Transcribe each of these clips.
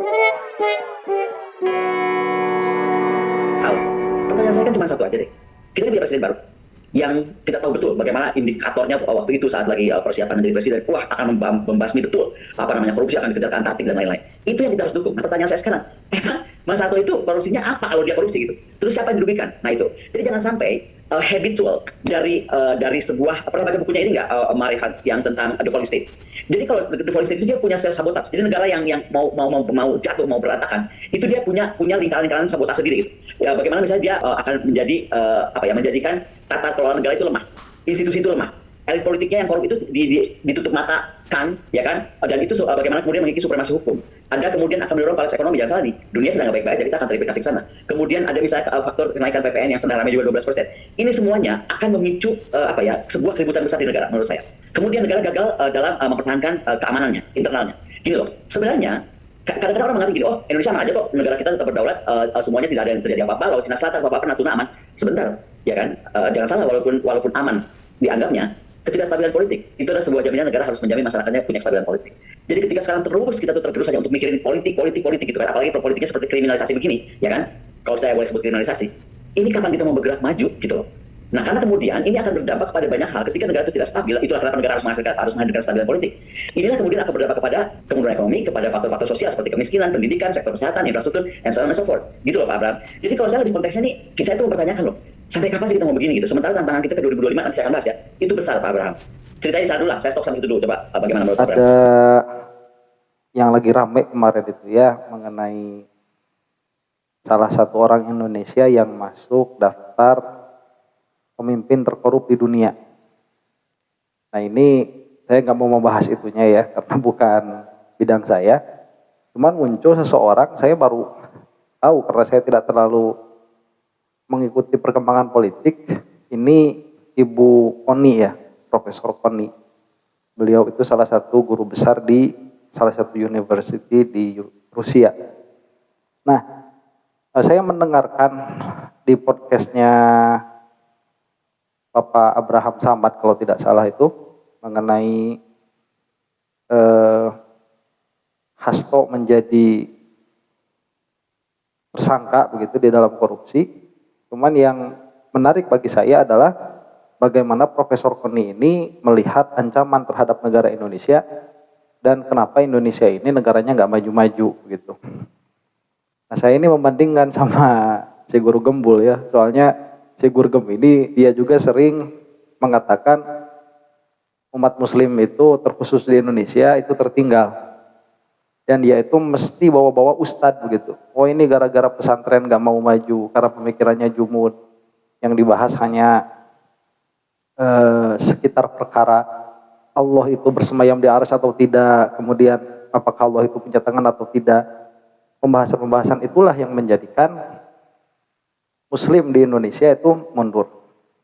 Hal, pertanyaan saya kan cuma satu aja deh. Kita punya presiden baru yang kita tahu betul bagaimana indikatornya waktu itu saat lagi persiapan menjadi presiden. Wah, akan membasmi betul apa namanya korupsi, akan dikejar ke Antartik dan lain-lain. Itu yang kita harus dukung. Nah, pertanyaan saya sekarang, Mas Hasto itu korupsinya apa kalau dia korupsi gitu? Terus siapa yang dirugikan? Nah itu. Jadi jangan sampai habitual dari sebuah, pernah baca bukunya ini nggak, Marihat, yang tentang The Falling State. Jadi kalau The Falling State itu dia punya self sabotage. Jadi negara yang mau jatuh, mau berantakan, itu dia punya lingkaran-lingkaran sabotase sendiri gitu. Ya, bagaimana misalnya dia akan menjadi menjadikan tata kelola negara itu lemah, institusi itu lemah, elit politiknya yang korup itu ditutup mata kan, ya kan, dan itu bagaimana kemudian mengikuti supremasi hukum. Ada kemudian akan mendorong kolaps ekonomi, jangan salah nih, dunia sedang nggak baik-baik aja, kita akan terpikir ke sana. Kemudian ada misalnya faktor kenaikan PPN yang sedang ramai juga 12%. Ini semuanya akan memicu sebuah keributan besar di negara menurut saya. Kemudian negara gagal dalam mempertahankan keamanannya, internalnya. Gini loh, sebenarnya kadang-kadang orang menganggap gini, oh Indonesia aman aja kok, negara kita tetap berdaulat, semuanya tidak ada yang terjadi apa-apa, Laut Cina Selatan apa-apa, Natuna aman. Sebentar, ya kan, jangan salah, walaupun aman dianggapnya, ketidakstabilan politik itu adalah sebuah jaminan negara harus menjamin masyarakatnya punya kestabilan politik. Jadi ketika sekarang terus kita tuh tergerus saja untuk mikirin politik gitu kan, apalagi politiknya seperti kriminalisasi begini, ya kan, kalau saya boleh sebut kriminalisasi, ini kapan kita mau bergerak maju gitu loh. Nah, karena kemudian ini akan berdampak pada banyak hal. Ketika negara itu tidak stabil, itulah kenapa negara harus menghadirkan stabilitas politik. Inilah kemudian akan berdampak kepada kemunduran ekonomi, kepada faktor-faktor sosial seperti kemiskinan, pendidikan, sektor kesehatan, infrastruktur, and so on and so forth. Gitu loh Pak Abraham. Jadi kalau saya lebih konteksnya nih, saya itu mempertanyakan loh, sampai kapan sih kita mau begini gitu? Sementara tantangan kita ke 2025 nanti saya akan bahas ya. Itu besar Pak Abraham. Ceritanya saya dulu lah, saya stop sampai situ dulu. Coba bagaimana menurut Pak Abraham? Ada yang lagi rame kemarin itu ya, mengenai salah satu orang Indonesia yang masuk daftar pemimpin terkorup di dunia. Nah ini saya nggak mau membahas itunya ya, karena bukan bidang saya. Cuman muncul seseorang, saya baru tahu karena saya tidak terlalu mengikuti perkembangan politik. Ini Ibu Koni ya, Profesor Koni. Beliau itu salah satu guru besar di salah satu university di Rusia. Nah, saya mendengarkan di podcastnya Bapak Abraham Samad kalau tidak salah itu mengenai Hasto menjadi tersangka begitu di dalam korupsi. Cuman yang menarik bagi saya adalah bagaimana Profesor Koni ini melihat ancaman terhadap negara Indonesia dan kenapa Indonesia ini negaranya nggak maju-maju gitu. Nah saya ini membandingkan sama si Guru Gembul ya, soalnya si Guru Gem ini dia juga sering mengatakan umat muslim itu terkhusus di Indonesia itu tertinggal. Dan dia itu mesti bawa-bawa ustadz begitu. Oh ini gara-gara pesantren gak mau maju karena pemikirannya jumud. Yang dibahas hanya sekitar perkara Allah itu bersemayam di arsy atau tidak. Kemudian apakah Allah itu punya tangan atau tidak. Pembahasan-pembahasan itulah yang menjadikan Muslim di Indonesia itu mundur.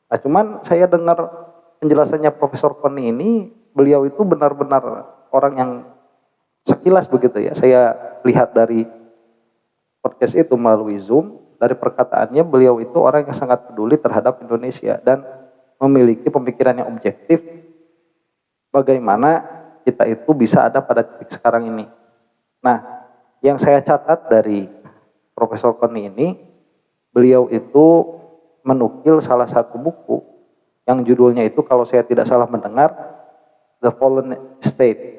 Nah, cuman saya dengar penjelasannya Profesor Koni ini, beliau itu benar-benar orang yang sekilas begitu ya. Saya lihat dari podcast itu melalui Zoom, dari perkataannya beliau itu orang yang sangat peduli terhadap Indonesia dan memiliki pemikiran yang objektif bagaimana kita itu bisa ada pada titik sekarang ini. Nah, yang saya catat dari Profesor Koni ini, beliau itu menukil salah satu buku yang judulnya itu kalau saya tidak salah mendengar The Fallen State.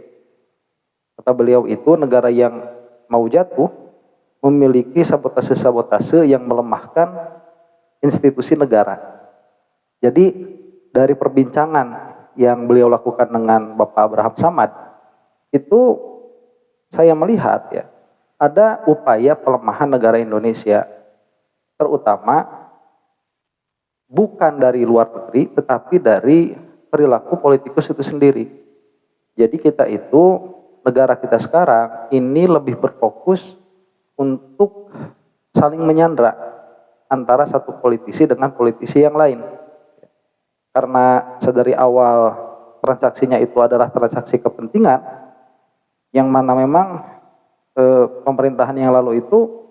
Kata beliau itu negara yang mau jatuh memiliki sabotase-sabotase yang melemahkan institusi negara. Jadi dari perbincangan yang beliau lakukan dengan Bapak Abraham Samad itu saya melihat ya ada upaya pelemahan negara Indonesia, terutama bukan dari luar negeri, tetapi dari perilaku politikus itu sendiri. Jadi kita itu, negara kita sekarang ini lebih berfokus untuk saling menyandra antara satu politisi dengan politisi yang lain. Karena sedari awal transaksinya itu adalah transaksi kepentingan, yang mana memang pemerintahan yang lalu itu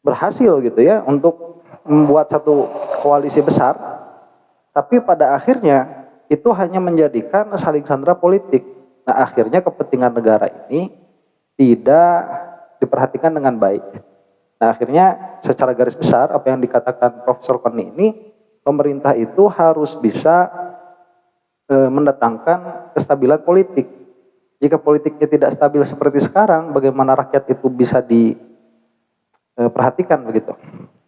berhasil gitu ya untuk membuat satu koalisi besar, tapi pada akhirnya itu hanya menjadikan saling sandra politik. Nah akhirnya kepentingan negara ini tidak diperhatikan dengan baik. Nah akhirnya secara garis besar apa yang dikatakan Profesor Koni ini, pemerintah itu harus bisa mendatangkan kestabilan politik. Jika politiknya tidak stabil seperti sekarang, bagaimana rakyat itu bisa diperhatikan begitu.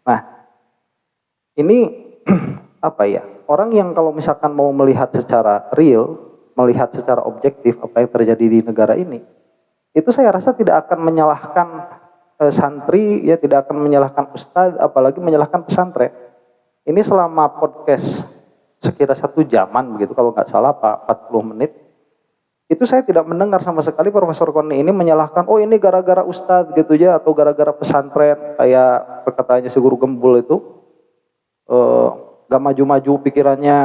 Nah ini apa ya, orang yang kalau misalkan mau melihat secara real, melihat secara objektif apa yang terjadi di negara ini, itu saya rasa tidak akan menyalahkan santri, ya tidak akan menyalahkan ustadz, apalagi menyalahkan pesantren. Ini selama podcast sekira 1 jaman begitu, kalau nggak salah Pak 40 menit, itu saya tidak mendengar sama sekali Profesor Koni ini menyalahkan, oh ini gara-gara ustadz gitu ya, atau gara-gara pesantren, kayak perkataannya si guru gembul itu, gak maju-maju pikirannya,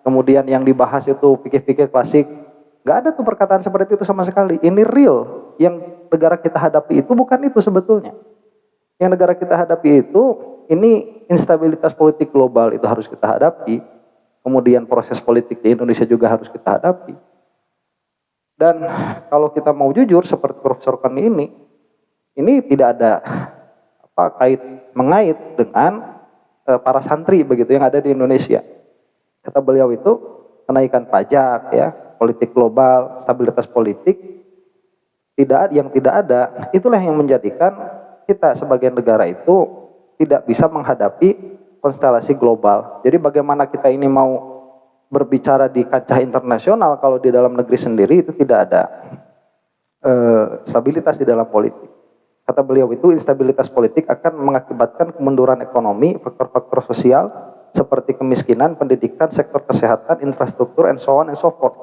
kemudian yang dibahas itu pikir-pikir klasik. Gak ada tuh perkataan seperti itu sama sekali. Ini real, yang negara kita hadapi itu bukan itu sebetulnya. Yang negara kita hadapi itu, ini instabilitas politik global itu harus kita hadapi. Kemudian proses politik di Indonesia juga harus kita hadapi. Dan kalau kita mau jujur seperti Profesor Koni ini tidak ada mengait dengan para santri begitu yang ada di Indonesia. Kata beliau itu kenaikan pajak, ya, politik global, stabilitas politik yang tidak ada, itulah yang menjadikan kita sebagai negara itu tidak bisa menghadapi konstelasi global. Jadi bagaimana kita ini mau berbicara di kancah internasional kalau di dalam negeri sendiri itu tidak ada stabilitas di dalam politik. Kata beliau itu instabilitas politik akan mengakibatkan kemunduran ekonomi, faktor-faktor sosial seperti kemiskinan, pendidikan, sektor kesehatan, infrastruktur, and so on and so forth.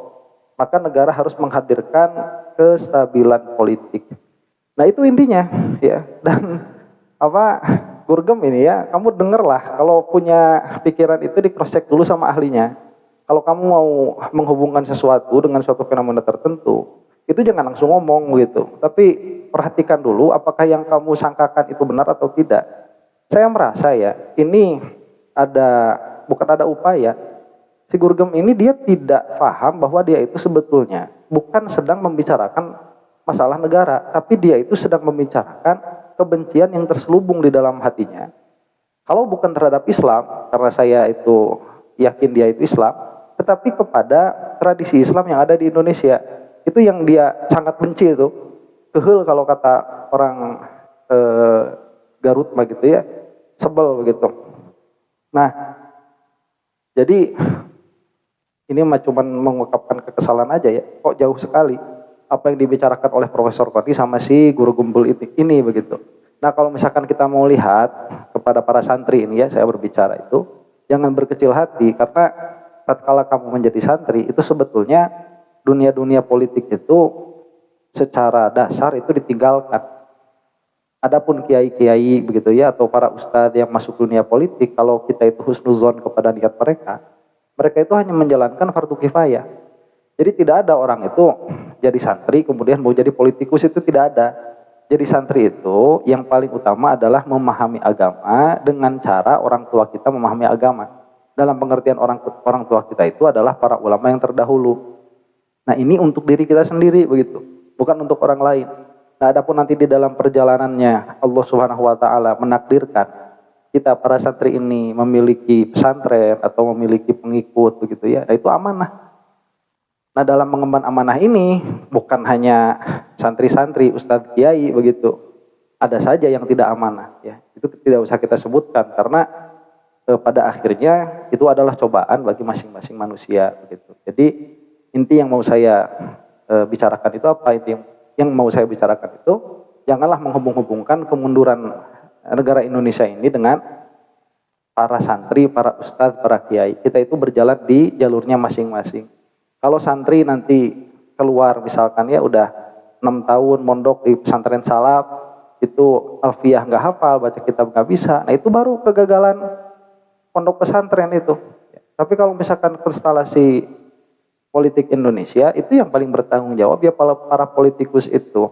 Maka negara harus menghadirkan kestabilan politik. Nah itu intinya, ya. Dan Gurgem ini ya, kamu dengarlah kalau punya pikiran itu di cross check dulu sama ahlinya. Kalau kamu mau menghubungkan sesuatu dengan suatu fenomena tertentu, itu jangan langsung ngomong gitu. Tapi perhatikan dulu apakah yang kamu sangkakan itu benar atau tidak. Saya merasa ya, ini bukan ada upaya. Si Gurgem ini dia tidak paham bahwa dia itu sebetulnya bukan sedang membicarakan masalah negara, tapi dia itu sedang membicarakan kebencian yang terselubung di dalam hatinya. Kalau bukan terhadap Islam, karena saya itu yakin dia itu Islam, tetapi kepada tradisi Islam yang ada di Indonesia. Itu yang dia sangat benci itu. Kehel kalau kata orang Garut mah gitu ya, sebel begitu. Nah, jadi ini mah cuman mengungkapkan kekesalan aja ya. Kok jauh sekali apa yang dibicarakan oleh Profesor Koni sama si guru gembul ini begitu. Nah kalau misalkan kita mau lihat kepada para santri ini ya, saya berbicara itu, jangan berkecil hati karena tatkala kamu menjadi santri itu sebetulnya dunia-dunia politik itu secara dasar itu ditinggalkan. Adapun kiai-kiai begitu ya, atau para ustadz yang masuk dunia politik, kalau kita itu husnuzon kepada niat mereka itu hanya menjalankan fardu kifayah. Jadi tidak ada orang itu jadi santri kemudian mau jadi politikus, itu tidak ada. Jadi santri itu yang paling utama adalah memahami agama dengan cara orang tua kita memahami agama. Dalam pengertian orang tua kita itu adalah para ulama yang terdahulu. Nah ini untuk diri kita sendiri begitu, bukan untuk orang lain. Nah adapun nanti di dalam perjalanannya Allah Subhanahu wa taala menakdirkan kita para santri ini memiliki pesantren atau memiliki pengikut begitu ya, nah itu amanah. Nah dalam mengemban amanah ini bukan hanya santri-santri, ustadz kiai begitu. Ada saja yang tidak amanah ya. Itu tidak usah kita sebutkan karena pada akhirnya itu adalah cobaan bagi masing-masing manusia begitu. Jadi inti yang mau saya bicarakan itu apa? Inti yang mau saya bicarakan itu janganlah menghubung-hubungkan kemunduran negara Indonesia ini dengan para santri, para ustadz, para kiai. Kita itu berjalan di jalurnya masing-masing. Kalau santri nanti keluar misalkan ya udah 6 tahun mondok di pesantren salaf, itu alfiah nggak hafal, baca kitab nggak bisa, nah itu baru kegagalan pondok pesantren itu. Tapi kalau misalkan konstelasi politik Indonesia, itu yang paling bertanggung jawab ya para politikus itu.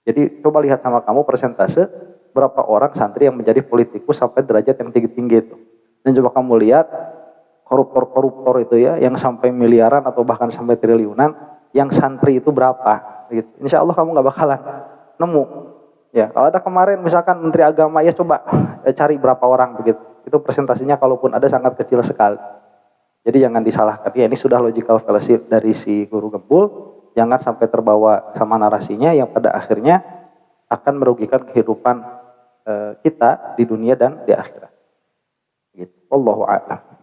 Jadi coba lihat sama kamu persentase berapa orang santri yang menjadi politikus sampai derajat yang tinggi-tinggi itu. Dan coba kamu lihat koruptor-koruptor itu ya, yang sampai miliaran atau bahkan sampai triliunan, yang santri itu berapa? Gitu. Insya Allah kamu nggak bakalan nemu. Ya, kalau ada kemarin misalkan Menteri Agama, ya coba cari berapa orang begitu. Itu presentasinya kalaupun ada sangat kecil sekali. Jadi jangan disalahkan. Ya, ini sudah logical fallacy dari si guru gembul. Jangan sampai terbawa sama narasinya yang pada akhirnya akan merugikan kehidupan kita di dunia dan di akhirat. Gitu. Wallahu a'lam.